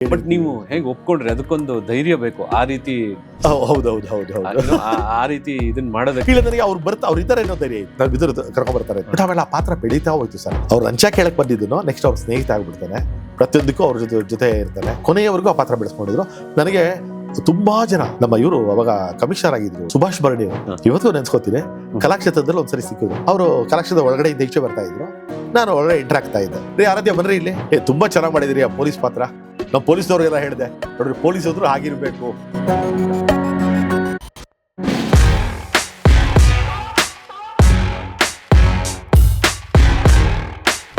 But ನೀವು ಹೇಗೆ ಒಪ್ಕೊಂಡ್ರಿ? ಅದಕ್ಕೊಂದು ಧೈರ್ಯ ಬೇಕು. ಆ ರೀತಿ ಹೌದೌದು ಆ ರೀತಿ ಇದನ್ನ ಮಾಡೋದಕ್ಕೆ ಇಲ್ಲ, ನನಗೆ ಅವ್ರು ಇದ್ದಾರೆ ಅನ್ನೋ ಧೈರ್ಯ ಇತ್ತು. ನಾವು ಇದ್ರ ಕರ್ಕೊಂಡ್ ಬರ್ತಾರೆ. ಬಟ್ ಆಮೇಲೆ ಆ ಪಾತ್ರ ಬೆಳೀತಾ ಹೋಯ್ತು ಸರ್. ಅವ್ರು ಲಂಚ ಕೇಳಕ್ ಬಂದಿದ್ದನು ನೆಕ್ಸ್ಟ್ ಅವ್ರ ಸ್ನೇಹಿತ ಆಗ್ಬಿಡ್ತಾನೆ. ಪ್ರತಿಯೊಂದಕ್ಕೂ ಅವ್ರ ಜೊತೆ ಇರ್ತಾನೆ. ಕೊನೆಯವರೆಗೂ ಆ ಪಾತ್ರ ಬೆಳೆಸ್ಕೊಂಡಿದ್ರು. ನನಗೆ ತುಂಬಾ ಜನ ನಮ್ಮ ಇವರು ಅವಾಗ ಕಮಿಷನರ್ ಆಗಿದ್ರು ಸುಭಾಷ್ ಬರ್ಡಿ ಅವರು, ಇವತ್ತು ನೆನ್ಸ್ಕೊತೀನಿ. ಕಲಾಕ್ಷೇತ್ರದಲ್ಲಿ ಒಂದ್ಸರಿ ಸಿಕ್ಕಿದ್ರು. ಅವರು ಕಲಾಕ್ಷೇತ್ರದ ಒಳಗಡೆ ಈಚೆ ಬರ್ತಾ ಇದ್ರು. ನಾನು ಒಳಗಡೆ ಎಂಟರ್ ಆಗ್ತಾ ಇದ್ದೆ. ರೀ ಆರಾಧ್ಯ ಬನ್ರಿ ಇಲ್ಲಿ, ತುಂಬಾ ಚೆನ್ನಾಗಿ ಮಾಡಿದಿರಿ ಆ ಪೊಲೀಸ್ ಪಾತ್ರ. ನಾವು ಪೊಲೀಸ್ನವ್ರಿಗೆಲ್ಲ ಹೇಳಿದೆ, ನೋಡ್ರಿ ಪೊಲೀಸ್ ಹೋದ್ರು ಆಗಿರ್ಬೇಕು.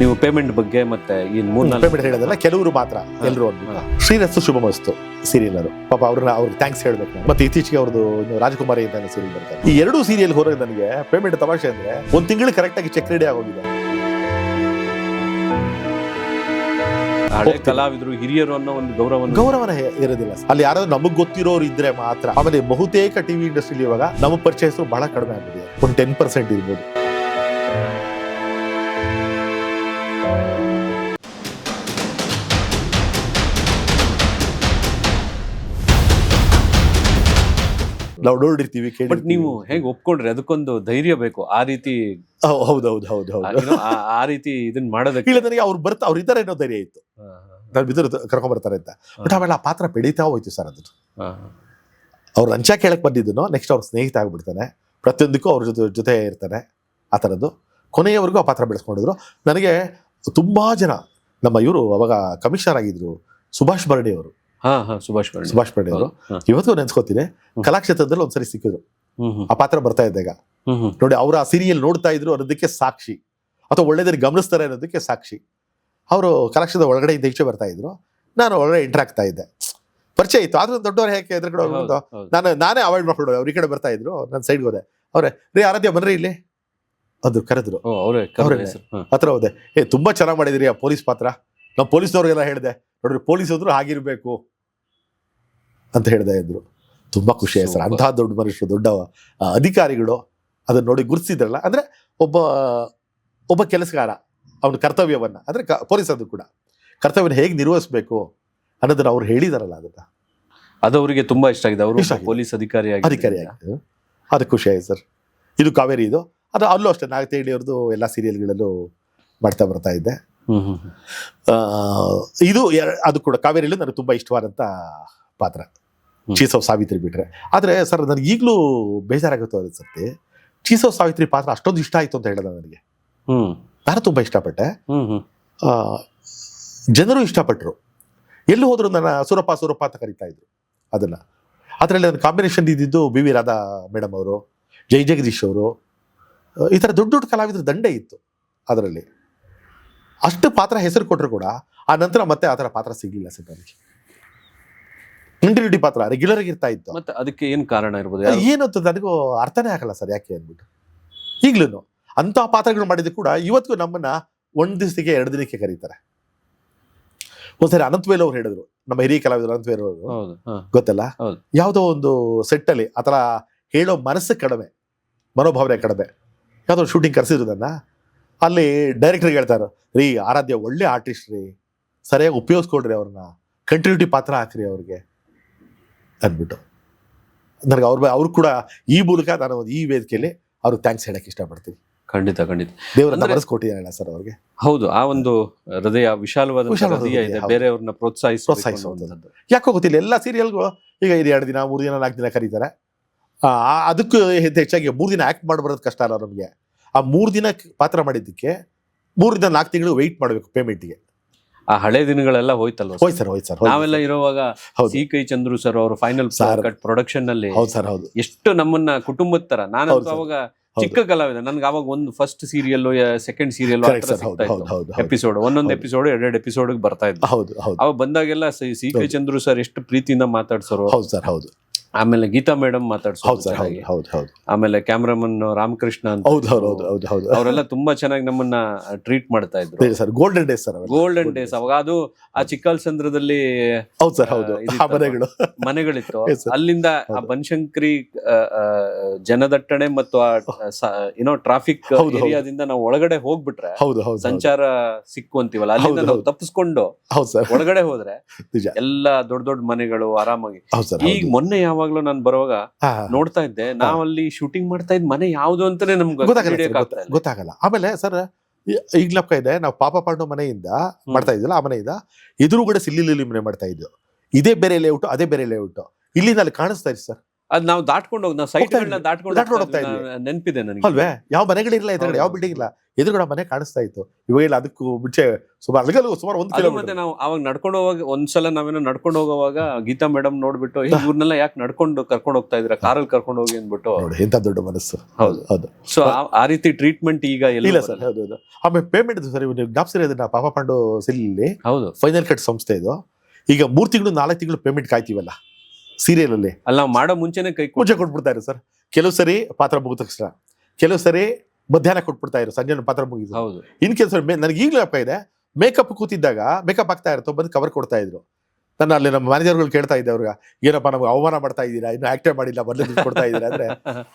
ನೀವು ಪೇಮೆಂಟ್ ಬಗ್ಗೆ ಮತ್ತೆ ಈ ಪೇಮೆಂಟ್ ಹೇಳೋದಲ್ಲ, ಕೆಲವರು ಮಾತ್ರ, ಎಲ್ಲರೂ ಅಂದ್ಬಿಟ್ಟು. ಶ್ರೀರಸ್ತು ಶುಭಮಸ್ತು ಸೀರಿಯಲ್ ಅವರು ಪಾಪ ಅವ್ರಿಗೆ ಥ್ಯಾಂಕ್ಸ್ ಹೇಳ್ಬೇಕು ನಾನು. ಮತ್ತೆ ಇತ್ತೀಚೆಗೆ ಅವ್ರದ್ದು ರಾಜಕುಮಾರಿ ಅಂತ ಸೀರಿಯಲ್ ಬರ್ತಾರೆ. ಈ ಎರಡೂ ಸೀರಿಯಲ್ ಹೊರಗೆ ನನಗೆ ಪೇಮೆಂಟ್ ತಮಾಷೆ ಅಂದ್ರೆ ಒಂದ್ ತಿಂಗಳು ಕರೆಕ್ಟ್ ಆಗಿ ಚೆಕ್ ರೆಡಿ ಆಗೋಗಿದೆ. ಹಳೆ ಕಲಾವಿದರು ಹಿರಿಯರು ಅನ್ನೋ ಒಂದು ಗೌರವನ ಇರೋದಿಲ್ಲ. ಅಲ್ಲಿ ಯಾರಾದ್ರೂ ನಮಗ್ ಗೊತ್ತಿರೋರು ಇದ್ರೆ ಮಾತ್ರ. ಆಮೇಲೆ ಬಹುತೇಕ ಟಿವಿ ಇಂಡಸ್ಟ್ರಿಲಿ ಇವಾಗ ನಮ್ಮ ಪರಿಚಯಸ್ಥರು ಬಹಳ ಕಡಿಮೆ ಆಗಿದೆ. ಒಂದು 10% ಇರ್ಬೋದು. ನಾವು ನೋಡಿರ್ತೀವಿ, ಬಟ್ ನೀವು ಹೇಗೆ ಒಪ್ಕೊಂಡ್ರಿ? ಅದಕ್ಕೊಂದು ಧೈರ್ಯ ಬೇಕು. ಆ ರೀತಿ ಹೌದೌದು ಆ ರೀತಿ ಇದನ್ನ ಮಾಡೋದಕ್ಕೆ ಇಲ್ಲ, ನನಗೆ ಅವ್ರು ಇದ್ದಾರೆ ಅನ್ನೋ ಧೈರ್ಯ ಇತ್ತು. ನಾವು ಇದ್ರ ಕರ್ಕೊಂಡ್ ಬರ್ತಾರೆ ಅಂತ. ಬಟ್ ಆಮೇಲೆ ಆ ಪಾತ್ರ ಬೆಳೀತಾ ಹೋಯ್ತು ಸರ್. ಅದು ಅವ್ರು ಲಂಚ ಕೇಳಕ್ ಬಂದಿದ್ದನು ನೆಕ್ಸ್ಟ್ ಅವ್ರ ಸ್ನೇಹಿತ ಆಗ್ಬಿಡ್ತಾನೆ. ಪ್ರತಿಯೊಂದಕ್ಕೂ ಅವ್ರ ಜೊತೆ ಇರ್ತಾನೆ. ಆ ಥರದ್ದು ಕೊನೆಯವರೆಗೂ ಆ ಪಾತ್ರ ಬೆಳೆಸ್ಕೊಂಡಿದ್ರು. ನನಗೆ ತುಂಬಾ ಜನ ನಮ್ಮ ಇವರು ಅವಾಗ ಕಮಿಷನರ್ ಆಗಿದ್ರು ಸುಭಾಷ್ ಬರ್ಡಿ ಅವರು, ಸುಭಾಷ್ ಬರ್ಡಿ ಅವರು, ಇವತ್ತು ನೆನ್ಸ್ಕೊತೀನಿ. ಕಲಾಕ್ಷೇತ್ರದಲ್ಲಿ ಒಂದ್ಸರಿ ಸಿಕ್ಕಿದ್ರು. ಆ ಪಾತ್ರ ಬರ್ತಾ ಇದ್ದಾಗ ನೋಡಿ, ಅವ್ರು ಆ ಸೀರಿಯಲ್ ನೋಡ್ತಾ ಇದ್ರು ಅನ್ನೋದಕ್ಕೆ ಸಾಕ್ಷಿ, ಅಥವಾ ಒಳ್ಳೆದಕ್ಕೆ ಗಮನಿಸ್ತಾರೆ ಅನ್ನೋದಕ್ಕೆ ಸಾಕ್ಷಿ. ಅವರು ಕಲಾಕ್ಷೇತ್ರದ ಒಳಗಡೆ ಈಚೆ ಬರ್ತಾ ಇದ್ರು. ನಾನು ಒಳಗಡೆ ಎಂಟರ್ ಆಗ್ತಾ ಇದ್ದೆ. ಪರಿಚಯ ಇತ್ತು. ಆದ್ರೂ ದೊಡ್ಡವ್ರು ಹೇಗೆ ಎದುರುಗಡೆ ಹೋಗ್ಬೋದು, ನಾನೇ ಅವಾಯ್ಡ್ ಮಾಡ್ಕೊಂಡು ಅವ್ರ ಈ ಕಡೆ ಬರ್ತಾ ಇದ್ರು. ನನ್ನ ಸೈಡ್ಗೆ ಹೋದೆ. ಅವ್ರೆ ರೀ ಆರಾಧ್ಯ ಬನ್ರಿ ಇಲ್ಲಿ ಅದು ಕರೆದ್ರು. ಹತ್ರ ಹೋದೆ. ತುಂಬಾ ಚೆನ್ನಾಗಿ ಮಾಡಿದಿರಿ ಆ ಪೊಲೀಸ್ ಪಾತ್ರ. ನಾವು ಪೊಲೀಸ್ನವ್ರಿಗೆಲ್ಲ ಹೇಳಿದೆ, ನೋಡ್ರಿ ಪೊಲೀಸ್ ಹೋದ್ರು ಆಗಿರ್ಬೇಕು ಅಂತ ಹೇಳ್ದೆ ಇದ್ರು. ತುಂಬಾ ಖುಷಿ ಆಯ್ತು ಸರ್. ಅಂತಹ ದೊಡ್ಡ ಮನುಷ್ಯರು, ದೊಡ್ಡ ಅಧಿಕಾರಿಗಳು ಅದನ್ನ ನೋಡಿ ಗುರುತಿಸಿದ್ರಲ್ಲ. ಅಂದ್ರೆ ಒಬ್ಬ ಕೆಲಸಗಾರ ಅವನ ಕರ್ತವ್ಯವನ್ನ, ಅಂದ್ರೆ ಪೊಲೀಸರು ಕೂಡ ಕರ್ತವ್ಯನ ಹೇಗೆ ನಿರ್ವಹಿಸಬೇಕು ಅನ್ನೋದನ್ನ ಅವ್ರು ಹೇಳಿದಾರಲ್ಲ, ಅದು ಅವರಿಗೆ ತುಂಬಾ ಇಷ್ಟ ಆಗಿದೆ. ಅವರು ಪೊಲೀಸ್ ಅಧಿಕಾರಿಯಾಗಿ ಅದಕ್ಕೆ ಖುಷಿ ಆಯ್ತು ಸರ್. ಇದು ಕಾವೇರಿ, ಅದು ಅಲ್ಲೂ ಅಷ್ಟೇ ನಾಗತೇಳಿ ಅವ್ರದ್ದು ಎಲ್ಲ ಸೀರಿಯಲ್ಗಳಲ್ಲೂ ಮಾಡ್ತಾ ಬರ್ತಾ ಇದ್ದೆ. ಇದು ಅದು ಕೂಡ ಕಾವೇರಿಯಲ್ಲೂ ನನಗೆ ತುಂಬಾ ಇಷ್ಟವಾದಂತ ಪಾತ್ರ, ಚೀಫ್ ಆಫ್ ಸಾವಿತ್ರಿ ಬಿಟ್ರೆ. ಆದ್ರೆ ಸರ್ ನನಗೆ ಈಗಲೂ ಬೇಜಾರಾಗುತ್ತೆ ಅನ್ಸುತ್ತೆ. ಚೀಫ್ ಆಫ್ ಸಾವಿತ್ರಿ ಪಾತ್ರ ಅಷ್ಟೊಂದು ಇಷ್ಟ ಆಯ್ತು ಅಂತ ಹೇಳಿದ ನನಗೆ. ನಾನು ತುಂಬಾ ಇಷ್ಟಪಟ್ಟೆ. ಜನರು ಇಷ್ಟಪಟ್ಟರು. ಎಲ್ಲೂ ಹೋದ್ರು ನನ್ನ ಸೂರಪ್ಪ ಅಂತ ಕರೀತಾ ಇದ್ರು ಅದನ್ನ. ಅದರಲ್ಲಿ ನನ್ನ ಕಾಂಬಿನೇಷನ್ ಇದ್ದಿದ್ದು ಬಿ ವಿ ರಾಧಾ ಮೇಡಮ್ ಅವರು, ಜಗದೀಶ್ ಅವರು, ಈ ಥರ ದೊಡ್ಡ ದೊಡ್ಡ ಕಲಾವಿದ್ರ ದಂಡೆ ಇತ್ತು ಅದರಲ್ಲಿ. ಅಷ್ಟು ಪಾತ್ರ ಹೆಸರು ಕೊಟ್ಟರು ಕೂಡ ಆ ನಂತರ ಮತ್ತೆ ಆ ಥರ ಪಾತ್ರ ಸಿಗ್ಲಿಲ್ಲ ಸರ್ ನನಗೆ. ಕಂಟಿನ್ಯೂಟಿ ಪಾತ್ರ ರೆಗ್ಯುಲರ್ ಆಗಿ ಇರ್ತಾ ಇತ್ತು. ಮತ್ತೆ ಅದಕ್ಕೆ ಏನ್ ಕಾರಣ ಇರ್ಬೋದು? ಏನು ಅಂತ ನನಗೂ ಅರ್ಥನೇ ಆಗಲ್ಲ ಸರ್, ಯಾಕೆ ಅಂದ್ಬಿಟ್ಟು. ಈಗ್ಲೂ ಅಂತ ಪಾತ್ರಗಳು ಮಾಡಿದ್ರು ಕೂಡ ಇವತ್ತಿಗೂ ನಮ್ಮನ್ನ ಒಂದ್ ದಿವಸಕ್ಕೆ 2 ದಿನಕ್ಕೆ ಕರೀತಾರೆ. ಒಂದ್ಸರಿ ಅನಂತವೇಲ್ ಅವ್ರು ಹೇಳಿದ್ರು, ನಮ್ಮ ಹಿರಿಯ ಕಲಾವಿದರು ಅನಂತವೇಲ್ ಅವರು, ಗೊತ್ತಲ್ಲ, ಯಾವುದೋ ಒಂದು ಸೆಟ್ ಅಲ್ಲಿ ಆತರ ಹೇಳೋ ಮನಸ್ಸು ಕಡಿಮೆ, ಮನೋಭಾವನೆ ಕಡಿಮೆ. ಯಾವುದೋ ಶೂಟಿಂಗ್ ಕರೆಸಿದ್ರು ನನ್ನ. ಅಲ್ಲಿ ಡೈರೆಕ್ಟರ್ಗೆ ಹೇಳ್ತಾರೆ, ರೀ ಆರಾಧ್ಯ ಒಳ್ಳೆ ಆರ್ಟಿಸ್ಟ್ ರೀ, ಸರಿಯಾಗಿ ಉಪಯೋಗಿಸ್ಕೊಡ್ರಿ ಅವ್ರನ್ನ, ಕಂಟಿನ್ಯೂಟಿ ಪಾತ್ರ ಹಾಕ್ರಿ ಅವ್ರಿಗೆ ಅಂದ್ಬಿಟ್ಟು. ನನಗೆ ಅವ್ರು ಕೂಡ ಈ ಮೂಲಕ ನಾನು ಈ ವೇದಿಕೆಯಲ್ಲಿ ಅವ್ರಿಗೆ ಥ್ಯಾಂಕ್ಸ್ ಹೇಳಕ್ ಇಷ್ಟಪಡ್ತೀನಿ. ಖಂಡಿತ ದೇವರನ್ನ ಬರೆಸ್ಕೊಟ್ಟಿದ್ದಾರಲ್ಲ ಸರ್ ಅವ್ರಿಗೆ. ಹೌದು, ಆ ಒಂದು ಹೃದಯ ವಿಶಾಲವಾದ ಹೃದಯ ಇದೆ, ಬೇರೆಯವ್ರನ್ನ ಪ್ರೋತ್ಸಾಹಿಸುವಂಥದ್ದು. ಯಾಕೋ ಗೊತ್ತಿಲ್ಲ, ಎಲ್ಲ ಸೀರಿಯಲ್ಗೂ ಈಗ 2 ದಿನ 3 ದಿನ 4 ದಿನ ಕರೀತಾರೆ. ಅದಕ್ಕೂ ಹೆಚ್ಚಾಗಿ 3 ದಿನ ಆಕ್ಟ್ ಮಾಡ್ಬರೋದು ಕಷ್ಟ ಅಲ್ಲ ನಮಗೆ. ಆ 3 ದಿನ ಪಾತ್ರ ಮಾಡಿದ್ದಕ್ಕೆ 3 ದಿನ 4 ತಿಂಗಳು ವೆಯ್ಟ್ ಮಾಡಬೇಕು ಪೇಮೆಂಟ್ಗೆ. ಆ ಹಳೆ ದಿನಗಳೆಲ್ಲ ಹೋಯ್ತಲ್ವ? ಹೋಯ್ತು ಸರ್. ನಾವೆಲ್ಲ ಇರುವಾಗ ಸಿ ಕೈ ಚಂದ್ರು ಸರ್ ಅವರು ಫೈನಲ್ ಕಟ್ ಪ್ರೊಡಕ್ಷನ್ ನಲ್ಲಿ ಎಷ್ಟು ನಮ್ಮನ್ನ ಕುಟುಂಬದ ತರ. ನಾನು ಅವಾಗ ಚಿಕ್ಕ ಕಲಾವಿದ, ನನ್ಗೆ ಅವಾಗ ಒಂದು first serial, second serial episode, ಒಂದೊಂದು ಎಪಿಸೋಡ್ 2 ಎಪಿಸೋಡ್ ಬರ್ತಾ ಇತ್ತು. ಅವಾಗ ಬಂದಾಗೆಲ್ಲ ಸಿ ಕೈ ಚಂದ್ರು ಸರ್ ಎಷ್ಟು ಪ್ರೀತಿಯಿಂದ ಮಾತಾಡ್ಸೋರು. ಆಮೇಲೆ ಗೀತಾ ಮೇಡಮ್ ಹೌದು ಮಾತಾಡ್ಸೋದು ಸರ್, ಹೌದು ಚೆನ್ನಾಗಿ. ಹೌದು ಹೌದು ಆಮೇಲೆ ಕ್ಯಾಮ್ರಾಮನ್ ರಾಮಕೃಷ್ಣ ಅಂತ ಹೌದು ಹೌದು ಹೌದು ಹೌದು ಹೌದು ಅವರೆಲ್ಲ ತುಂಬಾ ಚೆನ್ನಾಗಿ ನಮ್ಮನ್ನ ಟ್ರೀಟ್ ಮಾಡ್ತಾ ಇದ್ರು. ಹೌದು ಸರ್, ಗೋಲ್ಡನ್ ಡೇಸ್ ಸರ್ ಅವೆಲ್ಲ. ಗೋಲ್ಡನ್ ಡೇಸ್ ಅವಾಗ. ಅದು ಆ ಚಿಕ್ಕಲ್ಸಂದ್ರದಲ್ಲಿ ಹೌದು ಸರ್, ಹೌದು ಇದಿತ್ತಲ್ವಾ? ಆ ಮನೆಗಳು. ಮನೆಗಳಿತ್ತು. Yes, sir. ಅಲ್ಲಿಂದ ಆ ಹೌದು. ಬನಶಂಕರಿ ಜನದಟ್ಟಣೆ ಮತ್ತು ಆ ಏನೋ ಟ್ರಾಫಿಕ್ ಹೌದು, ಹೌದು. ಏರಿಯಾದಿಂದ ನಾವು ಒಳಗಡೆ ಹೋಗ್ಬಿಟ್ರೆ ಹೌದು ಹೌದು ಸಂಚಾರ ಸಿಕ್ಕು ಅಂತೀವಲ್ಲ, ಅಲ್ಲಿಂದ ಹೌದು, ನಾವು ಹೌದು. ತಪ್ಪಿಸ್ಕೊಂಡು ಹೌದು ಸರ್, ಒಳಗಡೆ ಹೋದ್ರೆ ನಿಜ. ಎಲ್ಲ ದೊಡ್ಡ ದೊಡ್ಡ ಮನೆಗಳು ಆರಾಮಾಗಿ. ಹೌದು ಸರ್, ಈಗ ಮೊನ್ನೆ ಯಾವಾಗ್ಲೂ ನಾನು ಬರುವಾಗ ನೋಡ್ತಾ ಇದ್ದೆ, ನಾವಲ್ಲಿ ಶೂಟಿಂಗ್ ಮಾಡ್ತಾ ಇದ್ ಮನೆ ಯಾವ್ದು ಅಂತಾನೆ ನಮ್ಗೆ ಗೊತ್ತಾಗಲ್ಲ ಸರ್, ಹಿಡಿಯಕ್ಕಾಗ್ತಾ ಇಲ್ಲ. ಗೊತ್ತಾಗಲ್ಲ. ಆಮೇಲೆ ಸರ್ ಈಗ್ಲಪ್ಪ ಇದೆ, ನಾವು ಪಾಪ ಪಾಂಡು ಮನೆಯಿಂದ ಮಾಡ್ತಾ ಇದ್ವಲ್ಲ, ಆ ಮನೆಯಿಂದ ಎದುರುಗಡೆ ಸಿಲ್ಲಿ ಮನೆ ಮಾಡ್ತಾ ಇದ್ವು. ಇದೇ ಬೇರೆ ಲೇಔಟ್, ಅದೇ ಬೇರೆ ಲೇಔಟ್. ಇಲ್ಲಿಂದ ಅಲ್ಲಿ ಕಾಣಿಸ್ತಾ ಇದೆ ಸರ್. ಅದ್ ನಾವು ದಾಟ್ಕೊಂಡು ಹೋಗಿ, ನಾವು ಸೈಟ್ಗಳನ್ನ ದಾಟ್ಕೊಂಡು ಹೋಗ್ತಾ ಇದ್ವಿ. ನೆನಪಿದೆ ನನಗೆ. ಅಲ್ವೇ? ಯಾವ ಮನೆಗಳಿರಲ್ಲ ಎದುರುಗಡೆ, ಯಾವ ಬಿಲ್ಡಿಂಗ್ ಇಲ್ಲ, ಎದುರುಗಡೆ ಮನೆ ಕಾಣಿಸ್ತಾ ಇತ್ತು. ಇವಾಗ ಇಲ್ಲ, ಅದಕ್ಕೂ ಮುಂಚೆ ಸುಮಾರು ಅಲ್ಲಿಗಲ್ಲೂ ಸುಮಾರು 1 ಅದು ಕಿಲೋಮೀಟರ್. ಮತ್ತೆ ನಾವು ಅವಾಗ ನಡ್ಕೊಂಡು ಹೋಗುವಾಗ ಒಂದ್ಸಲ ನಾವೇನೋ ನಡ್ಕೊಂಡು ಹೋಗುವಾಗ ಗೀತಾ ಮೇಡಮ್ ನೋಡ್ಬಿಟ್ಟು, ಇವ್ರನ್ನೆಲ್ಲ ಯಾಕೆ ನಡ್ಕೊಂಡು ಕರ್ಕೊಂಡು ಹೋಗ್ತಾ ಇದ್ರ, ಕಾರಲ್ಲಿ ಕರ್ಕೊಂಡು ಹೋಗಿ ಅಂದ್ಬಿಟ್ಟು. ನೋಡಿ ಎಂತ ದೊಡ್ಡ ಮನಸ್ಸು. ಹೌದು ಹೌದು. ಸೊ ಆ ರೀತಿ ಟ್ರೀಟ್ಮೆಂಟ್ ಈಗ ಇಲ್ಲ ಸರ್, ಹೌದು ಹೌದು. ಆಮೇಲೆ ಪೇಮೆಂಟ್ ಸರ್, ನೀವು ಜ್ಞಾಪಿಸಿರಿ ಅದನ್ನ, ಪಾಪ ಪಾಂಡು ಸಿಲ್ಲಿ ಹೌದು ಫೈನಲ್ ಕಟ್ ಸಂಸ್ಥೆ ಇದು. ಈಗ 3 ತಿಂಗಳು 4 ತಿಂಗಳು ಪೇಮೆಂಟ್ ಕಾಯ್ತೀವಲ್ಲ ಸೀರಿಯಲ್ ಅಲ್ಲಿ, ಅಲ್ಲಿ ನಾವು ಮಾಡೋ ಮುಂಚೆನೆ ಮುಂಚೆ ಕೊಟ್ಬಿಡ್ತಾ ಇರೋ ಸರ್. ಕೆಲವು ಸರಿ ಪಾತ್ರ ಮುಗಿದ ತಕ್ಷಣ, ಕೆಲವು ಸರಿ ಮಧ್ಯಾಹ್ನ ಕೊಟ್ಬಿಡ್ತಾ ಇರೋ, ಸಂಜೆ ಪಾತ್ರ ಮುಗಿದ್ರು. ಹೌದು. ಇನ್ ಕೆಲಸ ನನಗೆ ಈಗಲೂ ಅಪ್ಪ ಇದೆ, ಮೇಕಪ್ ಕೂತಿದ್ದಾಗ ಮೇಕಪ್ ಆಗ್ತಾ ಇರುತ್ತೋ ಬಂದು ಕವರ್ ಕೊಡ್ತಾ ಇದ್ರು. ನಾನು ಅಲ್ಲಿ ನಮ್ಮ ಮ್ಯಾನೇಜರ್ಗಳು ಕೇಳ್ತಾ ಇದ್ದೆ ಅವ್ರಿಗೆ, ಏನಪ್ಪ ನಮ್ಗೆ ಅವಮಾನ ಮಾಡ್ತಾ ಇದ್ದೀರಾ, ಇನ್ನು ಆಕ್ಟೇ ಮಾಡಿಲ್ಲ, ಮೊದಲೇ ಕೊಡ್ತಾ ಇದ್ದೀರಾ ಅಂದ್ರೆ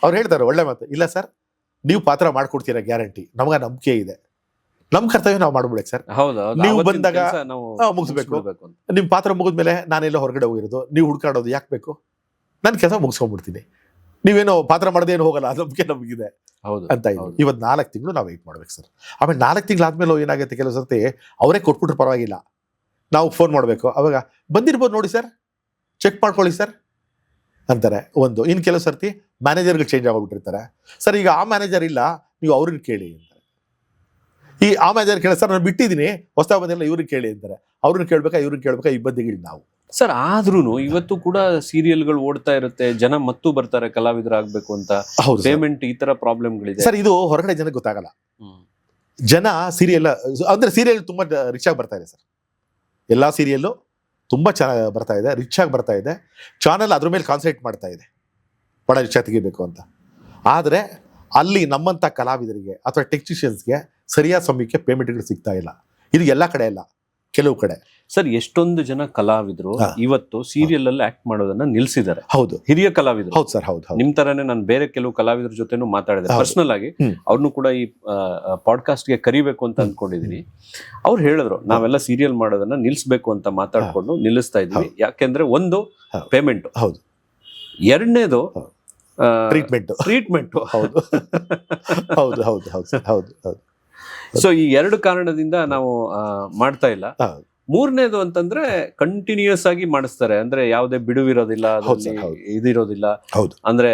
ಅವ್ರು ಹೇಳ್ತಾರೆ ಒಳ್ಳೆ ಮಾತು, ಇಲ್ಲ ಸರ್ ನೀವು ಪಾತ್ರ ಮಾಡ್ಕೊಡ್ತೀರಾ ಗ್ಯಾರಂಟಿ, ನಮ್ಗೆ ನಂಬಿಕೆ ಇದೆ, ನಮ್ ಕರ್ತವ್ಯ ನಾವು ಮಾಡ್ಬಿಡಕ್ಕೆ ಸರ್. ಹೌದು. ನೀವು ಬಂದಾಗ ನಾವು ಮುಗಿಸ್ಬೇಕು. ಮುಗಿಸ್ಬಿಡ್ಬೇಕು ಅಂತ. ನಿಮ್ ಪಾತ್ರ ಮುಗಿದ್ಮೇಲೆ ನಾನೆಲ್ಲ ಹೊರಗಡೆ ಹೋಗಿರೋದು, ನೀವು ಹುಡ್ಕಾಡೋದು ಯಾಕೆ ಬೇಕು, ನನ್ನ ಕೆಲಸ ಮುಗಿಸ್ಕೊಂಡ್ಬಿಡ್ತೀನಿ, ನೀವೇನೋ ಪಾತ್ರ ಮಾಡದೆ ಏನು ಹೋಗಲ್ಲ, ನಂಬಿಕೆ ನಮಗಿದೆ ಹೌದು ಅಂತ ಇದ್ರು. ಇವತ್ತು 4 ತಿಂಗಳು ನಾವು ವೆಯ್ಟ್ ಮಾಡ್ಬೇಕು ಸರ್. ಆಮೇಲೆ 4 ತಿಂಗಳಾದ್ಮೇಲೆ ಏನಾಗುತ್ತೆ, ಕೆಲವು ಸರ್ತಿ ಅವರೇ ಕೊಟ್ಬಿಟ್ರೆ ಪರವಾಗಿಲ್ಲ, ನಾವು ಫೋನ್ ಮಾಡಬೇಕು. ಅವಾಗ ಬಂದಿರ್ಬೋದು ನೋಡಿ ಸರ್, ಚೆಕ್ ಮಾಡ್ಕೊಳ್ಳಿ ಸರ್ ಅಂತಾರೆ ಒಂದು. ಇನ್ನು ಕೆಲವು ಸರ್ತಿ ಮ್ಯಾನೇಜರ್ಗಳು ಚೇಂಜ್ ಆಗೋಗ್ಬಿಟ್ಟಿರ್ತಾರೆ. ಸರ್ ಈಗ ಆ ಮ್ಯಾನೇಜರ್ ಇಲ್ಲ, ನೀವು ಅವ್ರನ್ನ ಕೇಳಿ ಅಂತಾರೆ. ಈ ಆ ಮ್ಯಾನೇಜರ್ ಕೇಳಿ, ಸರ್ ನಾನು ಬಿಟ್ಟಿದ್ದೀನಿ ಹೊಸ ಬಂದಿಲ್ಲ, ಇವ್ರಿಗೆ ಕೇಳಿ ಅಂತಾರೆ. ಅವ್ರನ್ನ ಕೇಳ್ಬೇಕಾ ಇವ್ರನ್ನ ಕೇಳ್ಬೇಕಾ, ಇಬ್ಬಂದಿಗಳು ನಾವು. ಸರ್ ಆದ್ರೂನು ಇವತ್ತು ಕೂಡ ಸೀರಿಯಲ್ಗಳು ಓಡ್ತಾ ಇರುತ್ತೆ, ಜನ ಮತ್ತು ಬರ್ತಾರೆ ಕಲಾವಿದರಾಗಬೇಕು ಅಂತ. ಹೌದು ಪೇಮೆಂಟ್ ಈ ತರ ಪ್ರಾಬ್ಲಮ್ಗಳಿದೆ ಸರ್. ಇದು ಹೊರಗಡೆ ಜನಕ್ಕೆ ಗೊತ್ತಾಗಲ್ಲ. ಜನ ಸೀರಿಯಲ್ ಅಂದ್ರೆ ಸೀರಿಯಲ್ ತುಂಬಾ ರಿಚ್ ಆಗಿ ಬರ್ತಾ ಇದೆ ಸರ್. ಎಲ್ಲಾ ಸೀರಿಯಲ್ಲು ತುಂಬಾ ಚೆನ್ನಾಗಿ ಬರ್ತಾ ಇದೆ, ರಿಚ್ ಆಗಿ ಬರ್ತಾ ಇದೆ. ಚಾನಲ್ ಅದ್ರ ಮೇಲೆ ಕಾನ್ಸಂಟ್ರೇಟ್ ಮಾಡ್ತಾ ಇದೆ, ಬಡ ರಿಚ್ ತೆಗಿಬೇಕು ಅಂತ. ಆದ್ರೆ ಅಲ್ಲಿ ನಮ್ಮಂತ ಕಲಾವಿದರಿಗೆ ಅಥವಾ ಟೆಕ್ನಿಷಿಯನ್ಸ್ಗೆ ಸರಿಯಾದ ಸಮಯಕ್ಕೆ ಪೇಮೆಂಟ್ಗಳು ಸಿಗ್ತಾ ಇಲ್ಲ. ಇದು ಎಲ್ಲ ಕಡೆ ಇಲ್ಲ, ಕೆಲವು ಕಡೆ. ಸರ್ ಎಷ್ಟೊಂದು ಜನ ಕಲಾವಿದರು ಇವತ್ತು ಸೀರಿಯಲ್ ಅಲ್ಲಿ ಆಕ್ಟ್ ಮಾಡೋದನ್ನ ನಿಲ್ಸಿದ್ದಾರೆ. ಹೌದು, ಹಿರಿಯ ಕಲಾವಿದರು. ಹೌದು ಸರ್, ಹೌದು. ನಿಮ್ ತರಾನೇ ನಾನು ಬೇರೆ ಕೆಲವು ಕಲಾವಿದರ ಜೊತೆನೂ ಮಾತಾಡಿದೆ ಪರ್ಸನಲ್ ಆಗಿ. ಅವ್ರನ್ನು ಕೂಡ ಈ ಪಾಡ್ಕಾಸ್ಟ್ ಗೆ ಕರಿಬೇಕು ಅಂತ ಅಂದ್ಕೊಂಡಿದೀನಿ. ಅವ್ರು ಹೇಳಿದ್ರು, ನಾವೆಲ್ಲ ಸೀರಿಯಲ್ ಮಾಡೋದನ್ನ ನಿಲ್ಸ್ಬೇಕು ಅಂತ ಮಾತಾಡ್ಕೊಂಡು ನಿಲ್ಲಿಸ್ತಾ ಇದೀವಿ. ಯಾಕೆಂದ್ರೆ ಒಂದು ಪೇಮೆಂಟ್, ಹೌದು, ಎರಡನೇದು ಟ್ರೀಟ್ಮೆಂಟ್. ಹೌದು ಹೌದು ಹೌದು ಹೌದು ಸರ್, ಹೌದು ಹೌದು. ಸೊ ಈ 2 ಕಾರಣದಿಂದ ನಾವು ಮಾಡ್ತಾ ಇಲ್ಲ. ಮೂರನೇದು ಅಂತಂದ್ರೆ ಕಂಟಿನ್ಯೂಸ್ ಆಗಿ ಮಾಡಿಸ್ತಾರೆ, ಅಂದ್ರೆ ಯಾವುದೇ ಬಿಡುವಿರೋದಿಲ್ಲ, ಇದಿರೋದಿಲ್ಲ. ಅಂದ್ರೆ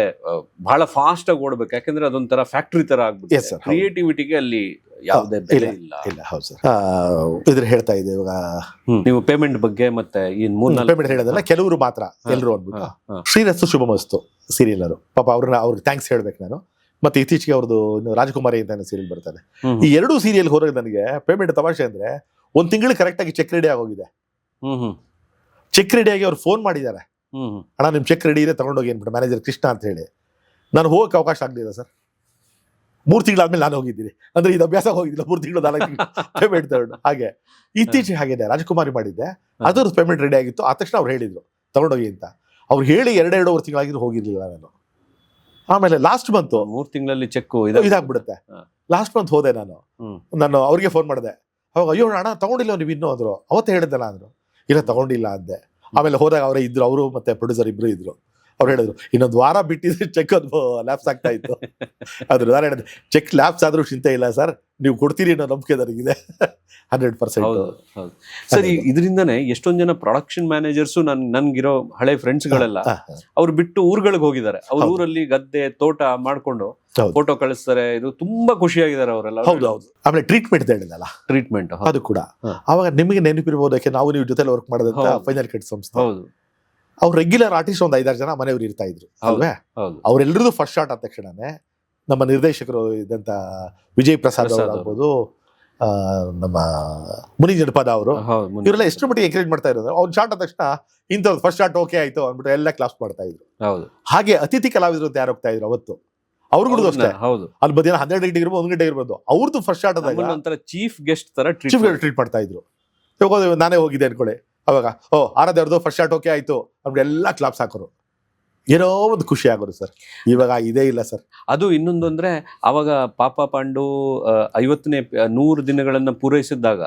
ಬಹಳ ಫಾಸ್ಟ್ ಆಗಿ ಓಡ್ಬೇಕು, ಯಾಕಂದ್ರೆ ಅದೊಂಥರ ಫ್ಯಾಕ್ಟ್ರಿ ತರ ಆಗ್ಬಿಟ್ಟು ಕ್ರಿಯೇಟಿವಿಟಿಗೆ ಅಲ್ಲಿ ಯಾವುದೇ ಬೆಲೆ ಇಲ್ಲ. ಹೌದು ಸರ್, ಇದ್ರ ಹೇಳ್ತಾ ಇದೆ ಇವಾಗ ನೀವು ಪೇಮೆಂಟ್ ಬಗ್ಗೆ. ಮತ್ತೆ ಈ ಪೇಮೆಂಟ್ ಹೇಳೋದಲ್ಲ, ಕೆಲವರು ಮಾತ್ರ, ಎಲ್ಲರೂ ಅಂದ್ಬಿಟ್ಟು. ಶ್ರೀರಸ್ತು ಶುಭಮಸ್ತು ಸೀರಿಯಲ್ ಅವರು ಪಾಪ ಅವ್ರಿಗೆ ಥ್ಯಾಂಕ್ಸ್ ಹೇಳ್ಬೇಕು ನಾನು. ಮತ್ತೆ ಇತ್ತೀಚೆಗೆ ಅವ್ರದ್ದು ರಾಜಕುಮಾರಿ ಅಂತ ಸೀರಿಯಲ್ ಬರ್ತಾರೆ. ಈ 2 ಸೀರಿಯಲ್ ಹೊರಗೆ ನನಗೆ ಪೇಮೆಂಟ್ ತಮಾಷೆ ಅಂದ್ರೆ 1 ತಿಂಗಳು ಕರೆಕ್ಟ್ ಆಗಿ ಚೆಕ್ ರೆಡಿ ಆಗೋಗಿದೆ. ಚೆಕ್ ರೆಡಿ ಆಗಿ ಅವ್ರು ಫೋನ್ ಮಾಡಿದ್ದಾರೆ, ಅಣ್ಣ ನಿಮ್ ಚೆಕ್ ರೆಡಿ ಇದೆ ತಗೊಂಡೋಗಿ ಅಂದ್ಬಿಟ್ಟು, ಮ್ಯಾನೇಜರ್ ಕೃಷ್ಣ ಅಂತ ಹೇಳಿ. ನಾನು ಹೋಗಕ್ಕೆ ಅವಕಾಶ ಆಗಲಿಲ್ಲ ಸರ್. 3 ತಿಂಗಳಾದ್ಮೇಲೆ ನಾನು ಹೋಗಿದ್ದೀನಿ. ಅಂದ್ರೆ ಇದು ಅಭ್ಯಾಸ ಹೋಗಿದ್ದಿಲ್ಲ, 3 ತಿಂಗಳು 4 ತಿಂಗಳು ಪೇಮೆಂಟ್ ತಗೊಂಡು. ಹಾಗೆ ಇತ್ತೀಚೆಗೆ ಹಾಗಿದೆ, ರಾಜಕುಮಾರಿ ಮಾಡಿದ್ದೆ, ಅದ್ರ ಪೇಮೆಂಟ್ ರೆಡಿ ಆಗಿತ್ತು. ಆ ತಕ್ಷಣ ಅವ್ರು ಹೇಳಿದ್ರು ತಗೊಂಡೋಗಿ ಅಂತ. ಅವ್ರು ಹೇಳಿ 2.5 ತಿಂಗಳಾಗಿದ್ದು ಹೋಗಿರ್ಲಿಲ್ಲ ನಾನು. ಆಮೇಲೆ ಲಾಸ್ಟ್ ಮಂತ್ 3 ತಿಂಗಳಲ್ಲಿ ಚೆಕ್ ಇದಾಗ್ಬಿಡುತ್ತೆ. ಲಾಸ್ಟ್ ಮಂತ್ ಹೋದೆ ನಾನು ಅವ್ರಿಗೆ ಫೋನ್ ಮಾಡಿದೆ. ಅವಾಗ ಅಯ್ಯೋ ಅಣ್ಣ ತಗೊಂಡಿಲ್ಲ ನೀವು ಇನ್ನೂ ಅಂದ್ರು. ಅವತ್ತೇ ಹೇಳಿದ್ದಲ್ಲ ಅಂದ್ರು. ಇಲ್ಲ ತಗೊಂಡಿಲ್ಲ ಅಂದೆ. ಆಮೇಲೆ ಹೋದಾಗ ಅವರೇ ಇದ್ರು, ಅವರು ಮತ್ತೆ ಪ್ರೊಡ್ಯೂಸರ್ ಇಬ್ರು ಇದ್ರು. ಅವ್ರು ಹೇಳಿದ್ರು ಇನ್ನೊಂದು ವಾರ ಬಿಟ್ಟಿದ್ರೆ ಚೆಕ್ ಅದು ಲ್ಯಾಪ್ಸ್ ಆಗ್ತಾ ಇತ್ತು. ಅದ್ರ ನಾನು ಹೇಳಿದೆ, ಚೆಕ್ ಲ್ಯಾಪ್ಸ್ ಆದ್ರೂ ಚಿಂತೆ ಇಲ್ಲ ಸರ್, ನೀವು ಕೊಡ್ತೀರಿ ಅನ್ನೋ ನಂಬಿಕೆ ನನಗಿದೆ 100%. ಸರಿ, ಇದರಿಂದನೇ ಎಷ್ಟೊಂದ್ ಜನ ಪ್ರೊಡಕ್ಷನ್ ಮ್ಯಾನೇಜರ್ಸು ನನ್ಗಿರೋ ಹಳೆ ಫ್ರೆಂಡ್ಸ್ ಗಳೆಲ್ಲ ಅವ್ರು ಬಿಟ್ಟು ಊರುಗಳಿಗೆ ಹೋಗಿದ್ದಾರೆ. ಅವ್ರ ಊರಲ್ಲಿ ಗದ್ದೆ ತೋಟ ಮಾಡ್ಕೊಂಡು ಫೋಟೋ ಕಳಿಸ್ತಾರೆ. ಇದು ತುಂಬಾ ಖುಷಿಯಾಗಿದ್ದಾರೆ ಅವರೆಲ್ಲ. ಹೌದು ಹೌದು. ಆಮೇಲೆ ಟ್ರೀಟ್ಮೆಂಟ್ ಹೇಳಿದಲ್ಲ, ಟ್ರೀಟ್ಮೆಂಟ್ ಅದು ಕೂಡ ಅವಾಗ ನಿಮಗೆ ನೆನಪಿರ್ಬೋದು, ಯಾಕೆ ನಾವು ನೀವು ಜೊತೆ ವರ್ಕ್ ಮಾಡೋದಂತ ಫೈನಲ್ ಕಟ್ ಸಂಸ್ಥೆ. ಹೌದು. ಅವ್ರು ರೆಗ್ಯುಲರ್ ಆರ್ಟಿಸ್ಟ್ ಒಂದು 5-6 ಜನ ಮನೆಯವ್ರು ಇರ್ತಾ ಇದ್ರು ಅಲ್ವೇ. ಅವ್ರೆಲ್ಲರದು ಫಸ್ಟ್ ಶಾಟ್ ಆದ ತಕ್ಷಣನೇ ನಮ್ಮ ನಿರ್ದೇಶಕರು ಇದ್ದಂತ ವಿಜಯ್ ಪ್ರಸಾದ್ ಅವ್ರಾಗ್ಬೋದು, ನಮ್ಮ ಮುನಿ ಜನಪದ ಅವರು ಇವರೆಲ್ಲ ಎಷ್ಟು ಮಟ್ಟಿಗೆ ಎಂಕರೇಜ್ ಮಾಡ್ತಾ ಇರೋದು. ಅವ್ರು ಶಾರ್ಟ್ ಆದ ತಕ್ಷಣ ಇಂಥವ್ರು ಫಸ್ಟ್ ಶಾರ್ಟ್ ಓಕೆ ಆಯ್ತು ಅಂದ್ಬಿಟ್ಟು ಎಲ್ಲ ಕ್ಲಾಸ್ ಮಾಡ್ತಾ ಇದ್ರು. ಹಾಗೆ ಅತಿಥಿ ಕಲಾವಿದರು ಅಂತ ಯಾರು ಹೋಗ್ತಾ ಇದ್ರು ಅವತ್ತು, ಅವ್ರಿಗೂ ಅಷ್ಟೇ. ಅಲ್ಲಿ ಮಧ್ಯಾಹ್ನ 12 ಗಂಟೆಗೆ ಇರ್ಬೋದು, 1 ಗಂಟೆಗೆ ಇರ್ಬೋದು, ಅವ್ರದ್ದು ಫಸ್ಟ್ ಶಾರ್ಟ್ ಆದಾಗ ಚೀಫ್ ಗೆಸ್ಟ್ ತರ ಟ್ರೀಟ್ ಮಾಡ್ತಾ ಇದ್ರು. ಇವಾಗ ನಾನೇ ಹೋಗಿದ್ದೆ ಅನ್ಕೊಳ್ಳಿ, ಅವಾಗ ಆರಾಧ್ಯ ಅವ್ರದ್ದು ಫಸ್ಟ್ ಶಾರ್ಟ್ ಓಕೆ ಆಯ್ತು ಅಂದ್ಬಿಟ್ಟು ಎಲ್ಲ ಕ್ಲಾಪ್ಸ್ ಹಾಕೋರು, ಏನೋ ಒಂದು ಖುಷಿ ಆಗೋದು ಸರ್. ಇವಾಗ ಇದೇ ಇಲ್ಲ ಸರ್. ಅದು ಇನ್ನೊಂದು ಅಂದ್ರೆ ಅವಾಗ ಪಾಪ ಪಾಂಡು 50ನೇ 100 ದಿನಗಳನ್ನ ಪೂರೈಸಿದಾಗ